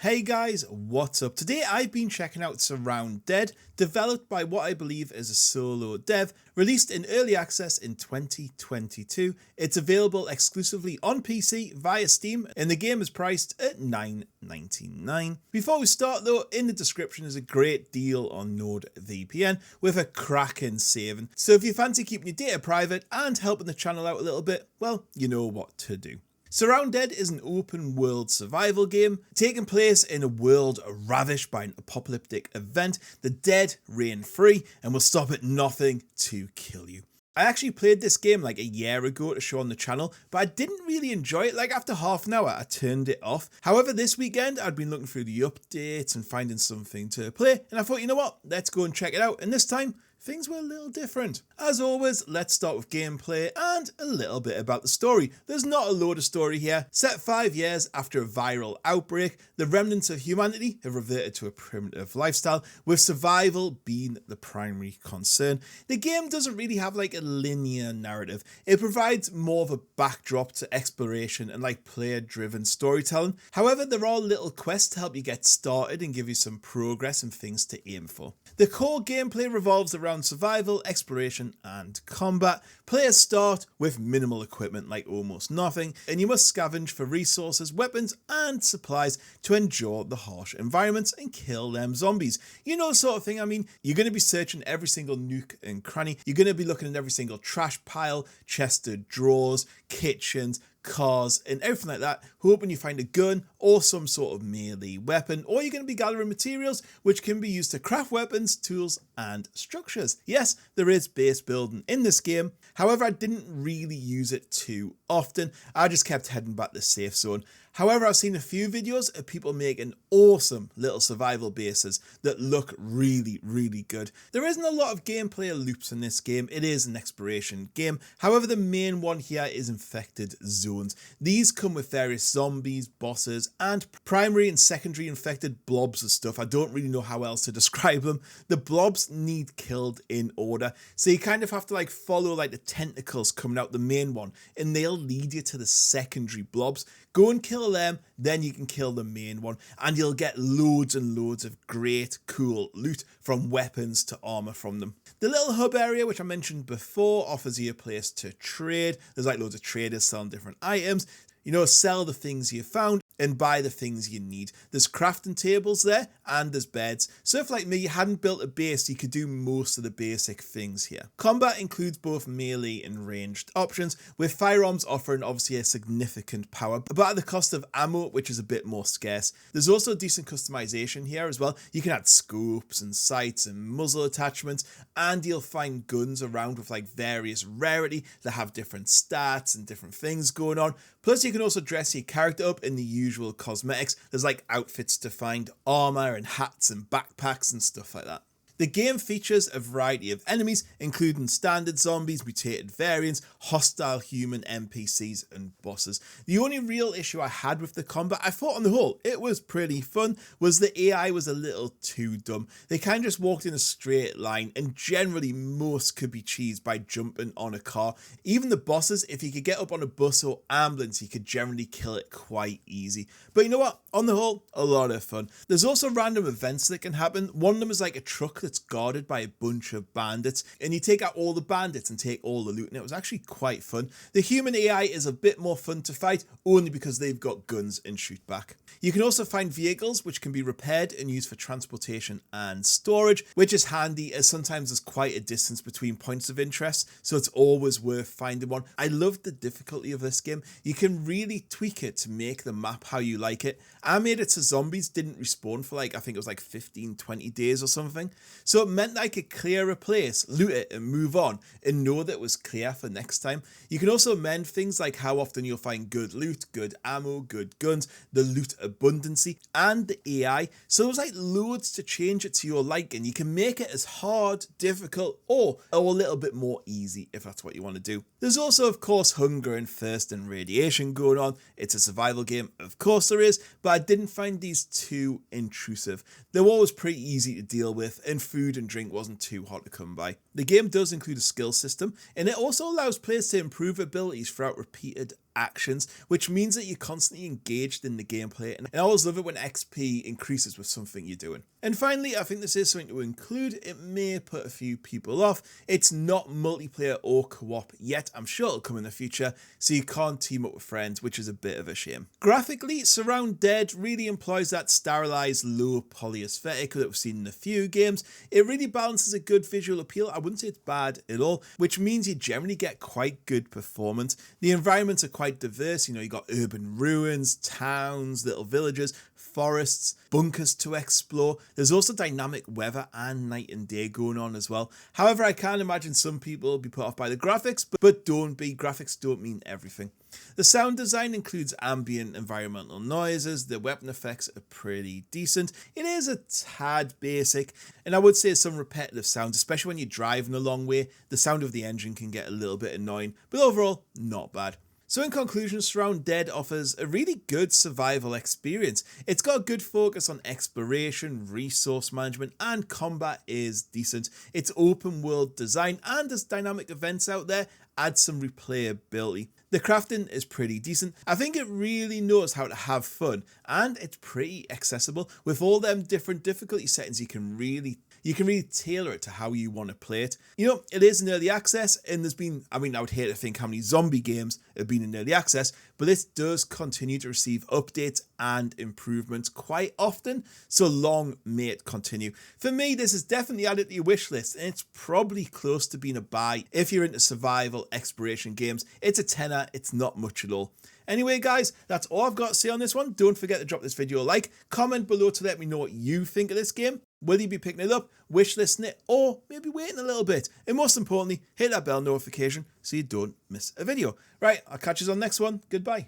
Hey guys, what's up? Today I've been checking out SurrounDead, developed by what I believe is a solo dev, released in early access in 2022. It's available exclusively on PC via Steam, and the game is priced at $9.99. Before we start though, in the description is a great deal on NordVPN with a cracking saving, so if you fancy keeping your data private and helping the channel out a little bit, well, you know what to do. SurrounDead is an open world survival game taking place in a world ravished by an apocalyptic event. The dead reign free and will stop at nothing to kill you. I actually played this game like a year ago to show on the channel, but I didn't really enjoy it. Like after half an hour I turned it off. However, this weekend I'd been looking through the updates and finding something to play, and I thought, you know what, let's go and check it out. And this time things were a little different. As always, let's start with gameplay and a little bit about the story. There's not a load of story here. Set 5 years after a viral outbreak, the remnants of humanity have reverted to a primitive lifestyle, with survival being the primary concern. The game doesn't really have like a linear narrative. It provides more of a backdrop to exploration and like player-driven storytelling. However, there are little quests to help you get started and give you some progress and things to aim for. The core gameplay revolves around survival, exploration, and combat. Players start with minimal equipment, like almost nothing, and you must scavenge for resources, weapons, and supplies to endure the harsh environments and kill them zombies. You know, sort of thing. I mean, you're going to be searching every single nook and cranny. You're going to be looking at every single trash pile, chest of drawers, kitchens, cars, and everything like that, hoping you find a gun or some sort of melee weapon, or you're going to be gathering materials which can be used to craft weapons, tools, and structures. Yes, there is base building in this game. However, I didn't really use it too often. I just kept heading back to the safe zone. However, I've seen a few videos of people making awesome little survival bases that look really, really good. There isn't a lot of gameplay loops in this game. It is an exploration game. However, the main one here is infected zones. These come with various zombies, bosses, and primary and secondary infected blobs of stuff. I don't really know how else to describe them. The blobs need killed in order, so you kind of have to like follow like the tentacles coming out the main one, and they'll lead you to the secondary blobs. Go and kill them, then you can kill the main one, and you'll get loads and loads of great, cool loot, from weapons to armor from them. The little hub area, which I mentioned before, offers you a place to trade. There's like loads of traders selling different items. You know, sell the things you found and buy the things you need. There's crafting tables there, and there's beds. So if like me, you hadn't built a base, you could do most of the basic things here. Combat includes both melee and ranged options, with firearms offering obviously a significant power, but at the cost of ammo, which is a bit more scarce. There's also decent customization here as well. You can add scopes and sights and muzzle attachments, and you'll find guns around with like various rarity that have different stats and different things going on. Plus you can also dress your character up in the usual cosmetics. There's like outfits to find, armor and hats and backpacks and stuff like that. The game features a variety of enemies, including standard zombies, mutated variants, hostile human NPCs, and bosses. The only real issue I had with the combat, I thought on the whole it was pretty fun, was the AI was a little too dumb. They kind of just walked in a straight line, and generally most could be cheesed by jumping on a car. Even the bosses, if you could get up on a bus or ambulance, you could generally kill it quite easy. But you know what? On the whole, a lot of fun. There's also random events that can happen. One of them is like a truck that's guarded by a bunch of bandits, and you take out all the bandits and take all the loot, and it was actually quite fun. The human AI is a bit more fun to fight, only because they've got guns and shoot back. You can also find vehicles which can be repaired and used for transportation and storage, which is handy as sometimes there's quite a distance between points of interest, so it's always worth finding one. I love the difficulty of this game. You can really tweak it to make the map how you like it. I made it so zombies didn't respawn for like, I think it was like 15-20 days or something, so it meant that I could clear a place, loot it, and move on, and know that it was clear for next time. You can also amend things like how often you'll find good loot, good ammo, good guns, the loot abundancy, and the AI. So there's like loads to change it to your liking. You can make it as hard, difficult, or a little bit more easy if that's what you want to do. There's also, of course, hunger and thirst and radiation going on. It's a survival game, of course there is, but I didn't find these too intrusive. They were always pretty easy to deal with, and food and drink wasn't too hard to come by. The game does include a skill system, and it also allows players to improve abilities throughout repeated actions, which means that you're constantly engaged in the gameplay, and I always love it when XP increases with something you're doing. And finally, I think this is something to include. It may put a few people off. It's not multiplayer or co-op yet. I'm sure it'll come in the future, so you can't team up with friends, which is a bit of a shame. Graphically, SurrounDead really employs that stylized low poly aesthetic that we've seen in a few games. It really balances a good visual appeal. I wouldn't say it's bad at all, which means you generally get quite good performance. The environments are quite diverse. You got urban ruins, towns, little villages, forests, bunkers to explore. There's also dynamic weather and night and day going on as well. However, I can imagine some people will be put off by the graphics, but don't be. Graphics don't mean everything. The sound design includes ambient environmental noises. The weapon effects are pretty decent. It is a tad basic, and I would say some repetitive sounds, especially when you're driving a long way. The sound of the engine can get a little bit annoying, but overall, not bad. So in conclusion, SurrounDead offers a really good survival experience. It's got a good focus on exploration, resource management, and combat is decent. Its open world design and its dynamic events out there add some replayability. The crafting is pretty decent. I think it really knows how to have fun, and it's pretty accessible. With all them different difficulty settings, you can really tailor it to how you want to play it. It is in early access, and there's been, I would hate to think how many zombie games have been in early access, but this does continue to receive updates and improvements quite often, so long may it continue. For me, this is definitely added to your wish list, and it's probably close to being a buy if you're into survival exploration games. It's a tenner, it's not much at all. Anyway, guys, that's all I've got to say on this one. Don't forget to drop this video a like, comment below to let me know what you think of this game. Will you be picking it up, wishlisting it, or maybe waiting a little bit? And most importantly, hit that bell notification so you don't miss a video. Right, I'll catch you on the next one. Goodbye.